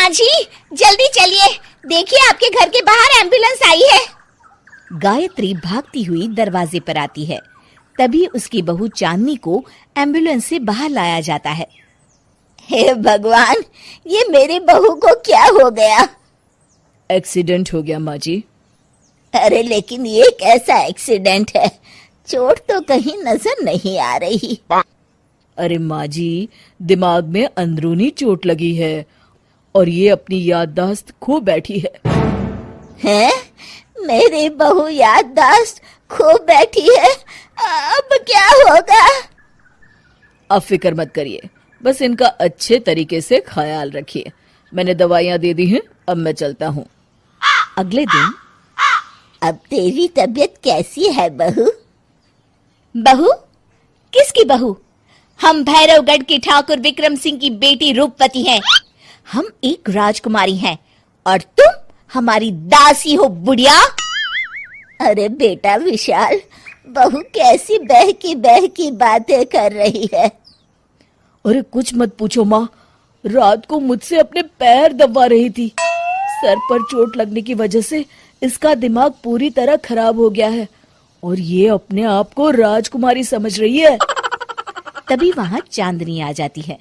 माँ जी, जल्दी चलिए, देखिए आपके घर के बाहर एम्बुलेंस आई है। गायत्री भागती हुई दरवाजे पर आती है। तभी उसकी बहू चांदनी को एम्बुलेंस से बाहर लाया जाता है। हे भगवान, ये मेरी बहू को क्या हो गया? एक्सीडेंट हो गया माँ जी। अरे लेकिन ये कैसा एक्सीडेंट है? चोट तो कहीं नजर नहीं आ रही। अरे माँ जी, दिमाग में अंदरूनी चोट लगी है और ये अपनी याददाश्त खो बैठी है। हैं? मेरी बहू याददाश्त खो बैठी है, अब क्या होगा? आप फिक्र मत करिए, बस इनका अच्छे तरीके से ख्याल रखिए। मैंने दवाइयाँ दे दी हैं, अब मैं चलता हूँ। अगले दिन अब तेरी तबीयत कैसी है बहू? बहू? किसकी बहू? हम भैरवगढ़ के ठाकुर विक्रम सिंह की बेटी रूपवती हैं। हम एक राजकुमारी हैं और तुम हमारी दासी हो बुढ़िया। अरे बेटा विशाल, बहू कैसी बहकी बातें कर रही है। अरे कुछ मत पूछो माँ, रात को मुझसे अपने पैर दबा रही थी। सर पर चोट लगने की वजह से इसका दिमाग पूरी तरह खराब हो गया है और ये अपने आप को राजकुमारी समझ रही है। तभी वहां चांदनी आ जाती है।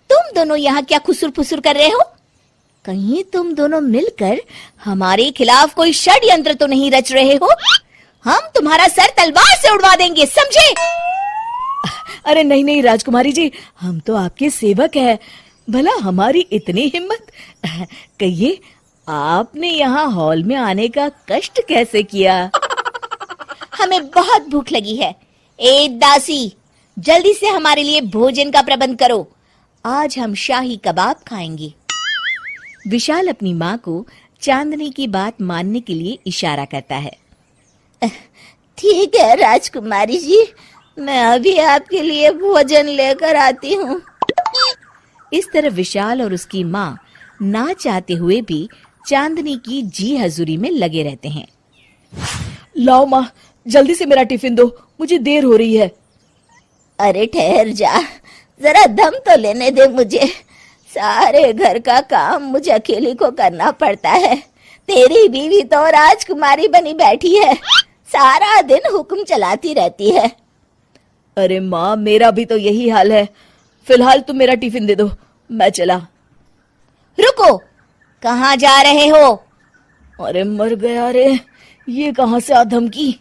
तुम दोनों यहाँ क्या खुसुर फुसुर कर रहे हो? कहीं तुम दोनों मिलकर हमारे खिलाफ कोई षड्यंत्र तो नहीं रच रहे हो? हम तुम्हारा सर तलवार से उड़वा देंगे, समझे? अरे नहीं नहीं राजकुमारी जी, हम तो आपके सेवक हैं। भला हमारी इतनी हिम्मत? कहिए, आपने यहाँ हॉल में आने का कष्ट कैसे किया? हमें बहुत भूख लगी है। ए दासी, जल्दी से हमारे लिए भोजन का प्रबंध करो। आज हम शाही कबाब खाएंगे। विशाल अपनी माँ को चांदनी की बात मानने के लिए इशारा करता है। ठीक है राजकुमारी जी, मैं अभी आपके लिए भोजन लेकर आती हूँ। इस तरह विशाल और उसकी माँ ना चाहते हुए भी चांदनी की जी हजूरी में लगे रहते हैं। लाओ माँ, जल्दी से मेरा टिफिन दो, मुझे देर हो रही है। अरे ठहर जा, जरा दम तो लेने दे मुझे। सारे घर का काम मुझे अकेली को करना पड़ता है। तेरी बीवी तो राजकुमारी बनी बैठी है, सारा दिन हुक्म चलाती रहती है। अरे माँ, मेरा भी तो यही हाल है। फिलहाल तुम मेरा टिफिन दे दो, मैं चला। रुको, कहाँ जा रहे हो? अरे मर गया रे, ये कहाँ से आ धमकी?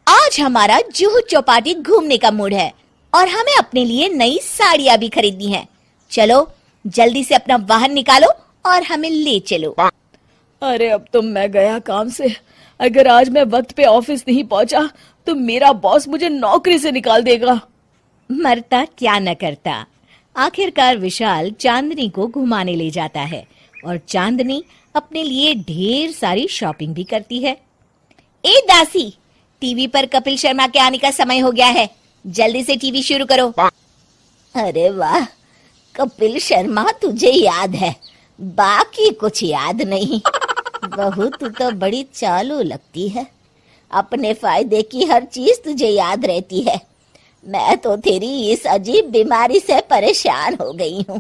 आज हमारा जुहू चौपाटी घूमने का मूड है और हमें अपने लिए नई साड़ियाँ भी खरीदनी है। चलो जल्दी से अपना वाहन निकालो और हमें ले चलो। अरे अब तो मैं गया काम से। अगर आज मैं वक्त पे ऑफिस नहीं पहुंचा तो मेरा बॉस मुझे नौकरी से निकाल देगा। मरता क्या न करता। आखिरकार विशाल चांदनी को घुमाने ले जाता है और चांदनी अपने लिए ढेर सारी शॉपिंग भी करती है। ए दासी, टीवी पर कपिल शर्मा के आने का समय हो गया है, जल्दी से टीवी शुरू करो। अरे वाह, कपिल शर्मा तुझे याद है, बाकी कुछ याद नहीं। बहू तू तो बड़ी चालू लगती है, अपने फायदे की हर चीज तुझे याद रहती है। मैं तो तेरी इस अजीब बीमारी से परेशान हो गई हूँ।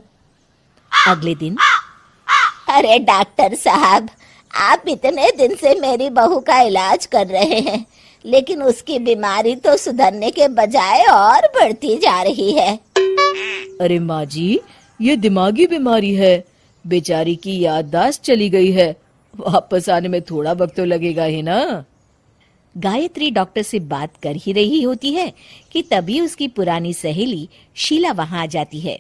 अगले दिन, अरे डॉक्टर साहब, आप इतने दिन से मेरी बहू का इलाज कर रहे हैं, लेकिन उसकी बीमारी तो सुधरने के बजाय और बढ़ती जा रही है। अरे माँ जी, ये दिमागी बीमारी है। बेचारी की याददाश्त चली गई है, वापस आने में थोड़ा वक्त तो लगेगा ही ना। गायत्री डॉक्टर से बात कर ही रही होती है कि तभी उसकी पुरानी सहेली शीला वहां आ जाती है।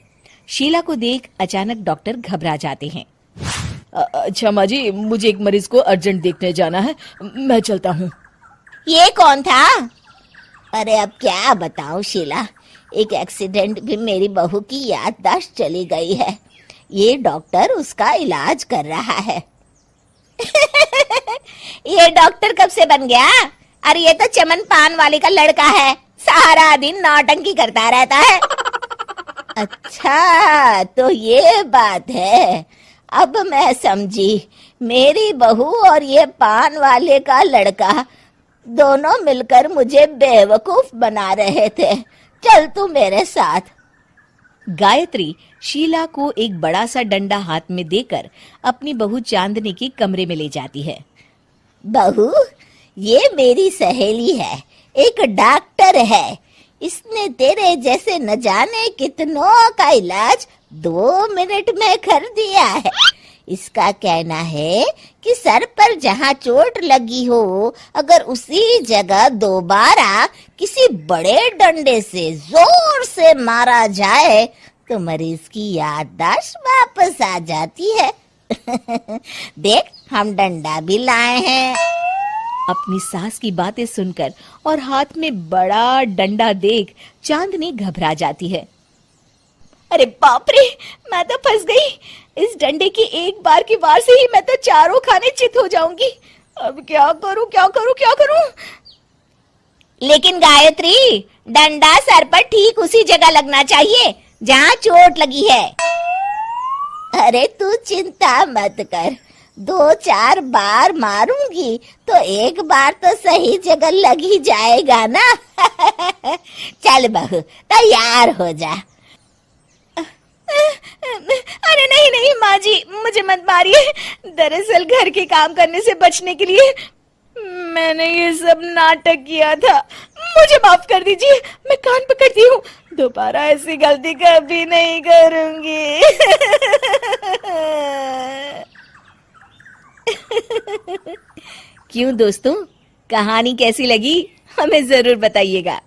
शीला को देख अचानक डॉक्टर घबरा जाते हैं। अच्छा माँ जी, मुझे एक मरीज को अर्जेंट देखने जाना है, मैं चलता हूँ। ये कौन था? अरे अब क्या बताऊं शीला, एक एक्सीडेंट भी मेरी बहू की याददाश्त चली गई है। ये डॉक्टर उसका इलाज कर रहा है। ये डॉक्टर कब से बन गया? अरे ये तो चमन पान वाले का लड़का है, सारा दिन नौटंकी करता रहता है। अच्छा तो ये बात है, अब मैं समझी। मेरी बहू और ये पान वाले का लड़का दोनों मिलकर मुझे बेवकूफ बना रहे थे। चल तू मेरे साथ। गायत्री शीला को एक बड़ा सा डंडा हाथ में देकर अपनी बहू चांदनी के कमरे में ले जाती है। बहू, ये मेरी सहेली है, एक डॉक्टर है। इसने तेरे जैसे न जाने कितनों का इलाज 2 मिनट में कर दिया है। इसका कहना है कि सर पर जहाँ चोट लगी हो, अगर उसी जगह दोबारा किसी बड़े डंडे से जोर से मारा जाए तो मरीज की याददाश्त वापस आ जाती है। देख, हम डंडा भी लाए हैं। अपनी सास की बातें सुनकर और हाथ में बड़ा डंडा देख चांदनी घबरा जाती है। अरे बाप रे, मैं तो फंस गई। इस डंडे की एक बार की वार से ही मैं तो चारों खाने चित हो जाऊंगी। अब क्या करूं, क्या करूं, क्या करूं? लेकिन गायत्री, डंडा सर पर ठीक उसी जगह लगना चाहिए जहाँ चोट लगी है। अरे तू चिंता मत कर, 2-4 बार मारूंगी तो एक बार तो सही जगह लग ही जाएगा ना। चल बहू, तैयार हो जा। अरे नहीं नहीं माँ जी, मुझे मत मारिए। दरअसल घर के काम करने से बचने के लिए मैंने ये सब नाटक किया था। मुझे माफ कर दीजिए, मैं कान पकड़ती हूँ। दोबारा ऐसी गलती कभी नहीं करूंगी। क्यों दोस्तों, कहानी कैसी लगी हमें जरूर बताइएगा।